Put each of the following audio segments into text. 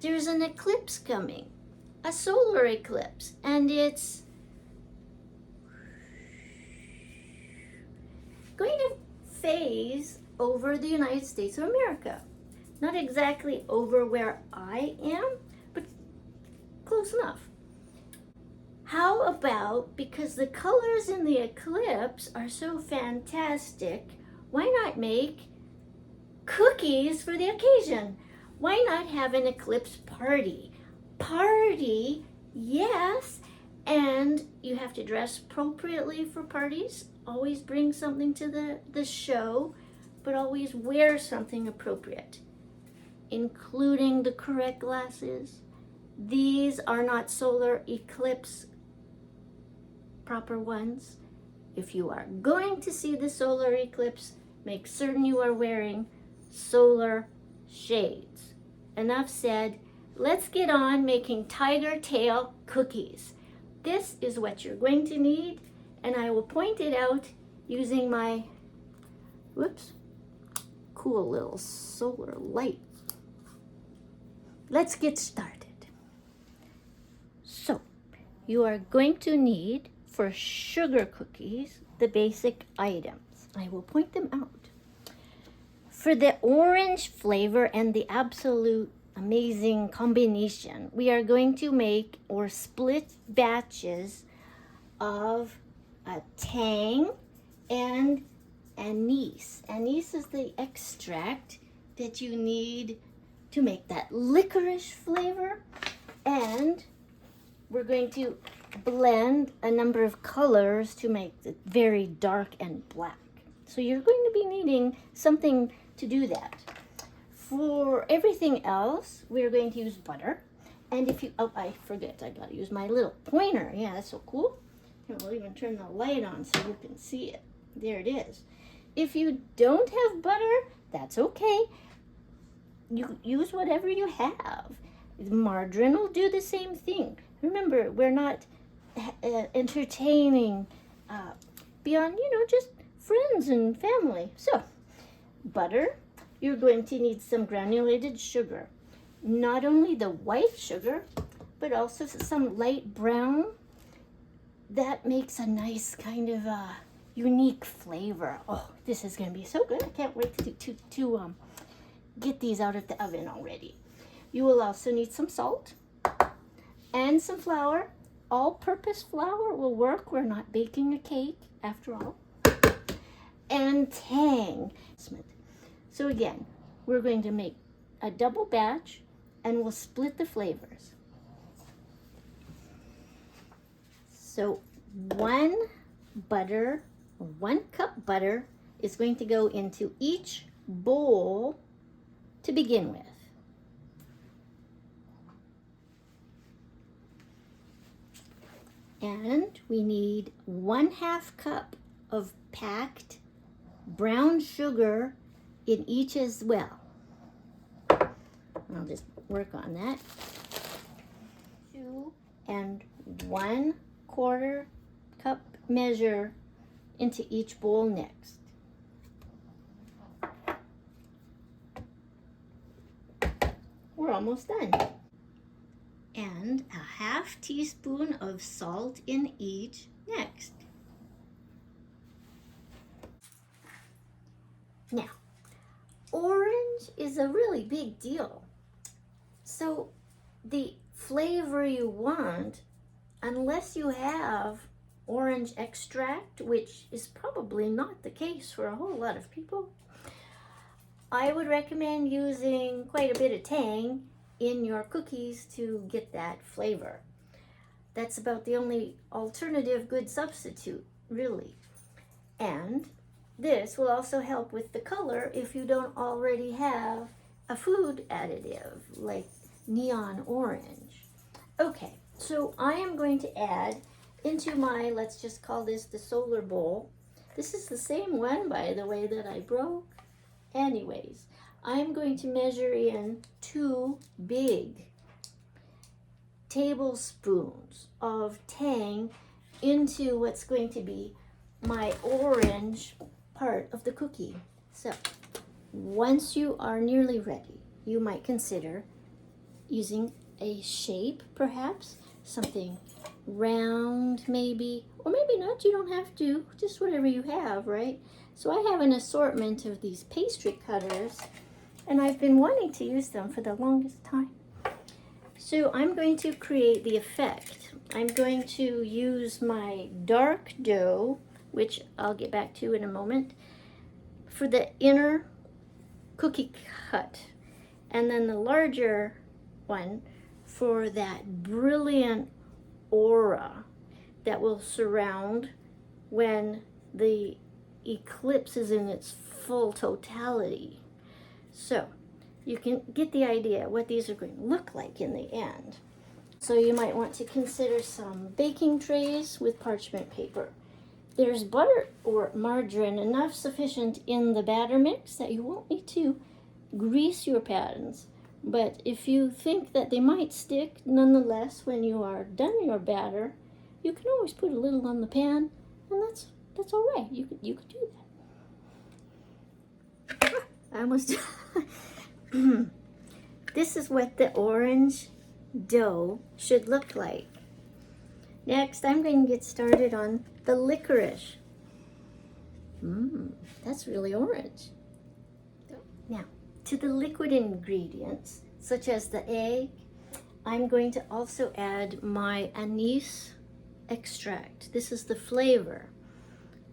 there's an eclipse coming, a solar eclipse, and it's going to phase over the United States of America. Not exactly over where I am, but close enough. How about, because the colors in the eclipse are so fantastic, why not make cookies for the occasion? Why not have an eclipse party? Party, yes, and you have to dress appropriately for parties. Always bring something to the show, but always wear something appropriate, including the correct glasses. These are not solar eclipse proper ones. If you are going to see the solar eclipse, make certain you are wearing solar shades. Enough said. Let's get on making tiger tail cookies. This is what you're going to need, and I will point it out using my, cool little solar light. Let's get started. So, you are going to need, for sugar cookies, the basic items. I will point them out. For the orange flavor and the absolute amazing combination, we are going to make or split batches of Tang and Anise. Anise is the extract that you need to make that licorice flavor, and we're going to blend a number of colors to make it very dark and black. So you're going to be needing something to do that. For everything else, we're going to use butter. And if you, oh, I forget, I gotta use my little pointer. Yeah, that's so cool. And we'll even turn the light on so you can see it. There it is. If you don't have butter, that's okay. You use whatever you have. Margarine will do the same thing. Remember, we're not entertaining beyond, just friends and family. So, butter, you're going to need some granulated sugar. Not only the white sugar, but also some light brown. That makes a nice kind of unique flavor. Oh, this is going to be so good. I can't wait to get these out of the oven already. You will also need some salt and some flour. All-purpose flour will work. We're not baking a cake, after all. And Tang. So again, we're going to make a double batch, and we'll split the flavors. So 1 cup butter is going to go into each bowl to begin with. And we need 1/2 cup of packed brown sugar in each as well. I'll just work on that. 2 and 1/4 cup measure into each bowl next. We're almost done. And a 1/2 teaspoon of salt in each next. Now, orange is a really big deal. So the flavor you want, unless you have orange extract, which is probably not the case for a whole lot of people, I would recommend using quite a bit of Tang in your cookies to get that flavor. That's about the only alternative good substitute, really. And this will also help with the color if you don't already have a food additive like neon orange. Okay, so I am going to add into my, let's just call this the solar bowl. This is the same one, by the way, that I broke. Anyways, I'm going to measure in 2 big tablespoons of Tang into what's going to be my orange part of the cookie. So once you are nearly ready, you might consider using a shape, perhaps something round maybe, or maybe not. You don't have to, just whatever you have, right? So I have an assortment of these pastry cutters, and I've been wanting to use them for the longest time. So I'm going to create the effect. I'm going to use my dark dough, which I'll get back to in a moment, for the inner cookie cut, and then the larger one for that brilliant aura that will surround when the eclipse is in its full totality. So you can get the idea what these are going to look like in the end. So you might want to consider some baking trays with parchment paper. There's butter or margarine enough sufficient in the batter mix that you won't need to grease your pans. But if you think that they might stick, nonetheless, when you are done your batter, you can always put a little on the pan, and that's all right. You could do that. I almost. This is what the orange dough should look like. Next, I'm going to get started on the licorice. That's really orange. Now, to the liquid ingredients, such as the egg, I'm going to also add my anise extract. This is the flavor.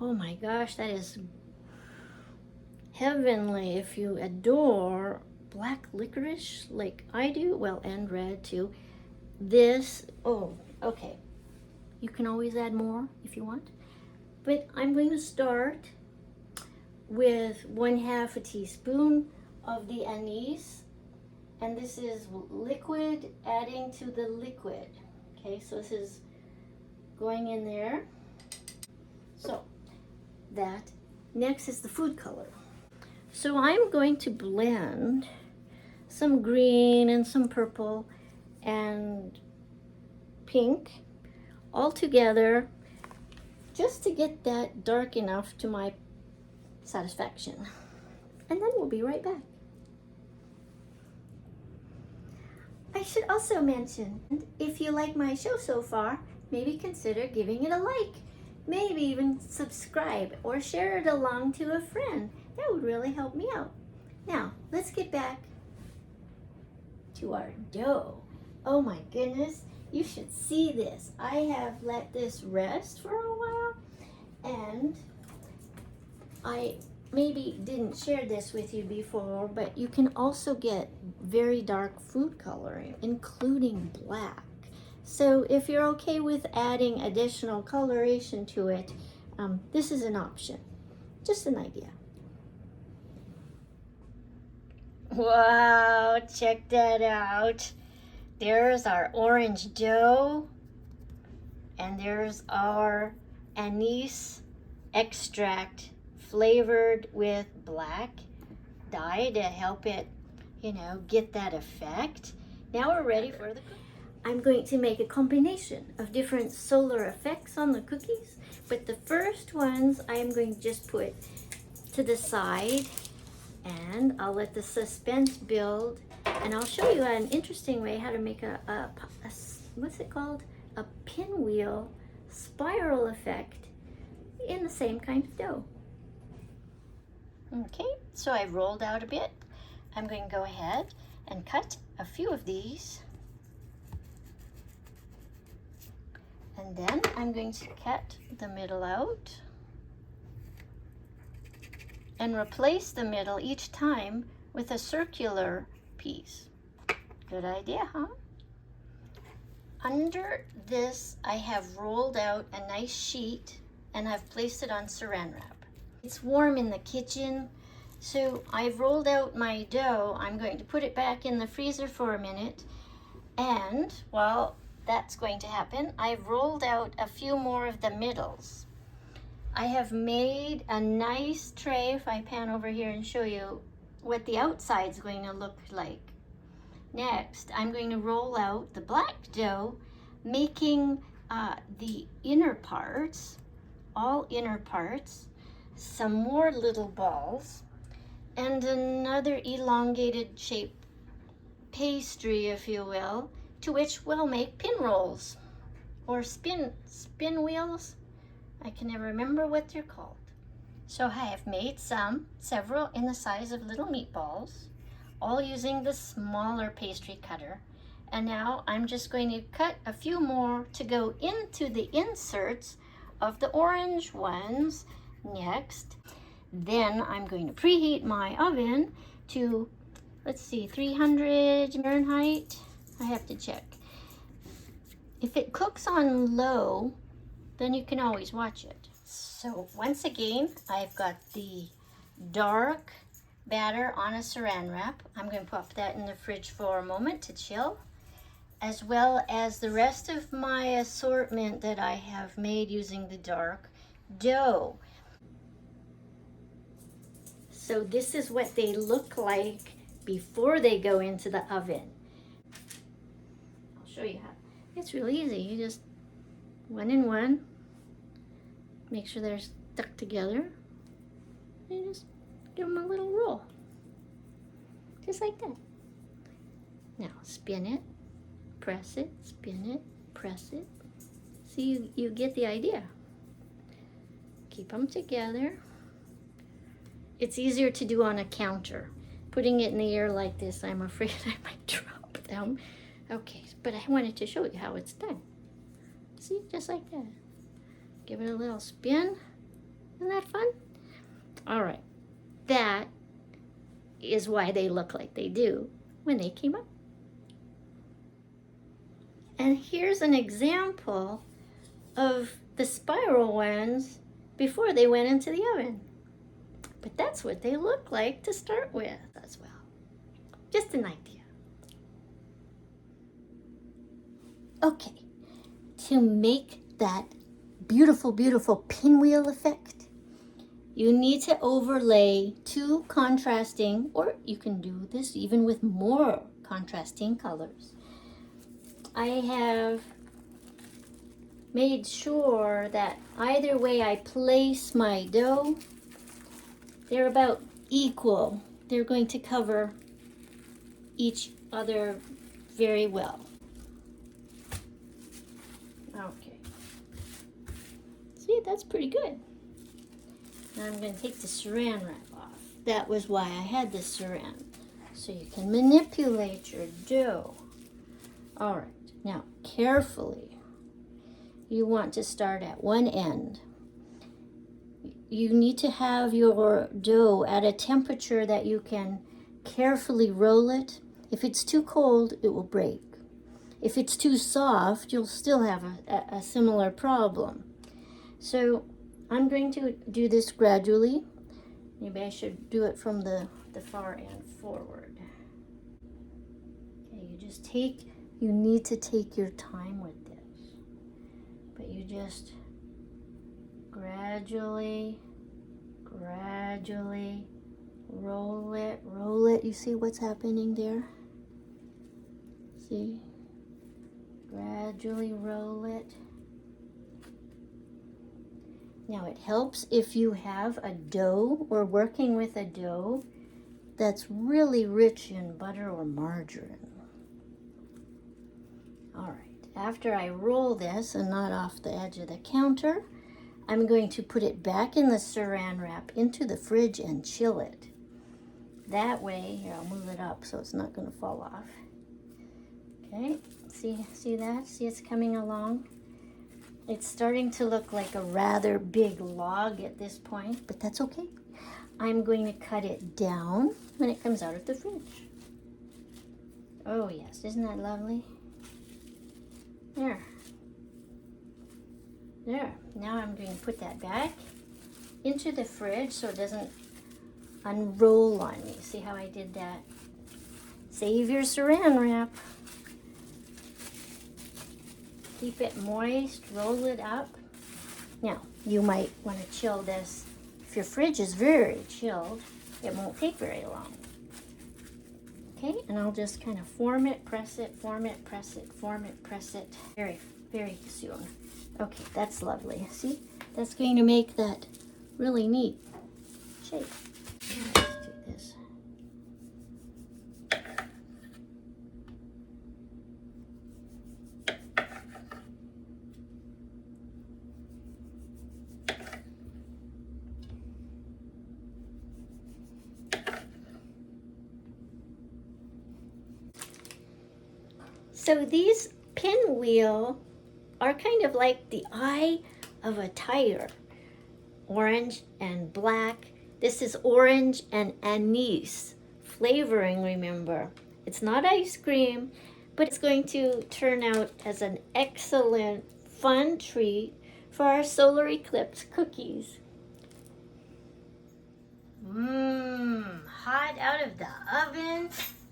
Oh my gosh, that is heavenly. If you adore black licorice like I do, well, and red too, this, oh, okay. You can always add more if you want. But I'm going to start with 1/2 teaspoon of the anise, and this is liquid adding to the liquid. Okay, so this is going in there. So that next is the food color. So I'm going to blend some green and some purple and pink all together, just to get that dark enough to my satisfaction. And then we'll be right back. I should also mention, if you like my show so far, maybe consider giving it a like. Maybe even subscribe or share it along to a friend. That would really help me out. Now, let's get back to our dough. Oh my goodness, you should see this. I have let this rest for a while, and I maybe didn't share this with you before, but you can also get very dark food coloring, including black. So if you're okay with adding additional coloration to it, this is an option. Just an idea. Wow, check that out. There's our orange dough, and there's our anise extract flavored with black dye to help it, get that effect. Now we're ready for the cookie. I'm going to make a combination of different solar effects on the cookies, but the first ones I am going to just put to the side, and I'll let the suspense build, and I'll show you an interesting way how to make a what's it called? A pinwheel spiral effect in the same kind of dough. Okay, so I've rolled out a bit. I'm going to go ahead and cut a few of these. And then I'm going to cut the middle out and replace the middle each time with a circular piece. Good idea, huh? Under this, I have rolled out a nice sheet and I've placed it on saran wrap. It's warm in the kitchen, so I've rolled out my dough. I'm going to put it back in the freezer for a minute, and while that's going to happen, I've rolled out a few more of the middles. I have made a nice tray. If I pan over here and show you what the outside's going to look like. Next, I'm going to roll out the black dough, making the inner parts, all inner parts, some more little balls, and another elongated shape pastry, if you will, to which we'll make pinrolls or spin wheels. I can never remember what they're called. So I have made several in the size of little meatballs, all using the smaller pastry cutter. And now I'm just going to cut a few more to go into the inserts of the orange ones next. Then I'm going to preheat my oven to, let's see, 300 Fahrenheit. I have to check. If it cooks on low, then you can always watch it. So once again, I've got the dark batter on a saran wrap. I'm going to pop that in the fridge for a moment to chill, as well as the rest of my assortment that I have made using the dark dough. So this is what they look like before they go into the oven. I'll show you how. It's really easy. You just one in one, make sure they're stuck together, and you just give them a little roll, just like that. Now spin it, press it, spin it, press it. See, you get the idea. Keep them together. It's easier to do on a counter. Putting it in the air like this, I'm afraid I might drop them. Okay, but I wanted to show you how it's done. See, just like that. Give it a little spin. Isn't that fun? All right, that is why they look like they do when they came up. And here's an example of the spiral ones before they went into the oven. But that's what they look like to start with as well. Just an idea. Okay, to make that beautiful, beautiful pinwheel effect, you need to overlay two contrasting, or you can do this even with more contrasting colors. I have made sure that either way I place my dough, they're about equal. They're going to cover each other very well. Okay. See, that's pretty good. Now I'm going to take the saran wrap off. That was why I had this saran, so you can manipulate your dough. All right, now carefully, you want to start at one end. You need to have your dough at a temperature that you can carefully roll it. If it's too cold, it will break. If it's too soft, you'll still have a similar problem. So I'm going to do this gradually. Maybe I should do it from the far end forward. Okay, you need to take your time with this. But you just gradually roll it. You see what's happening there? See? Gradually roll it. Now it helps if you have a dough or working with a dough that's really rich in butter or margarine. All right, after I roll this and not off the edge of the counter, I'm going to put it back in the saran wrap into the fridge and chill it. That way, here, I'll move it up so it's not going to fall off. Okay, see that? See, it's coming along. It's starting to look like a rather big log at this point, but that's okay. I'm going to cut it down when it comes out of the fridge. Oh yes, isn't that lovely? There. Now I'm going to put that back into the fridge so it doesn't unroll on me. See how I did that? Save your saran wrap. Keep it moist, roll it up. Now, you might want to chill this. If your fridge is very chilled, it won't take very long. Okay, and I'll just kind of form it, press it, form it, press it, form it, press it. Very, very soon. Okay, that's lovely. See, that's going to make that really neat shape. Let's do this. So these pinwheel are kind of like the eye of a tiger. Orange and black. This is orange and anise flavoring, remember. It's not ice cream, but it's going to turn out as an excellent, fun treat for our solar eclipse cookies. Hot out of the oven.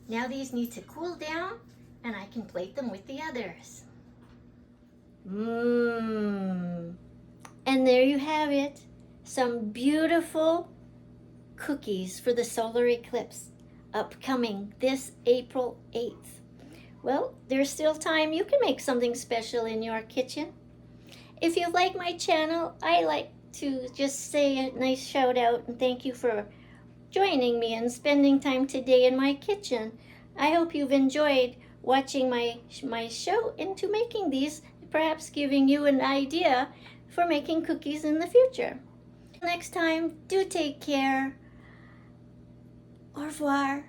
Now these need to cool down and I can plate them with the others. And there you have it. Some beautiful cookies for the solar eclipse upcoming this April 8th. Well, there's still time. You can make something special in your kitchen. If you like my channel, I like to just say a nice shout out and thank you for joining me and spending time today in my kitchen. I hope you've enjoyed watching my show into making these, perhaps giving you an idea for making cookies in the future. Next time, do take care. Au revoir.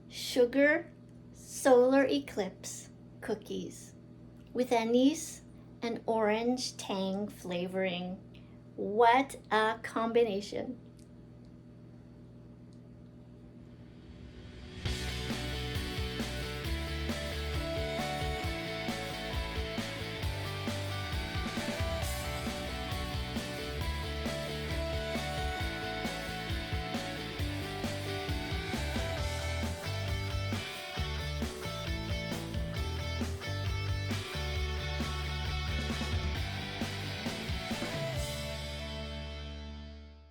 Sugar solar eclipse cookies with anise and orange tang flavoring. What a combination.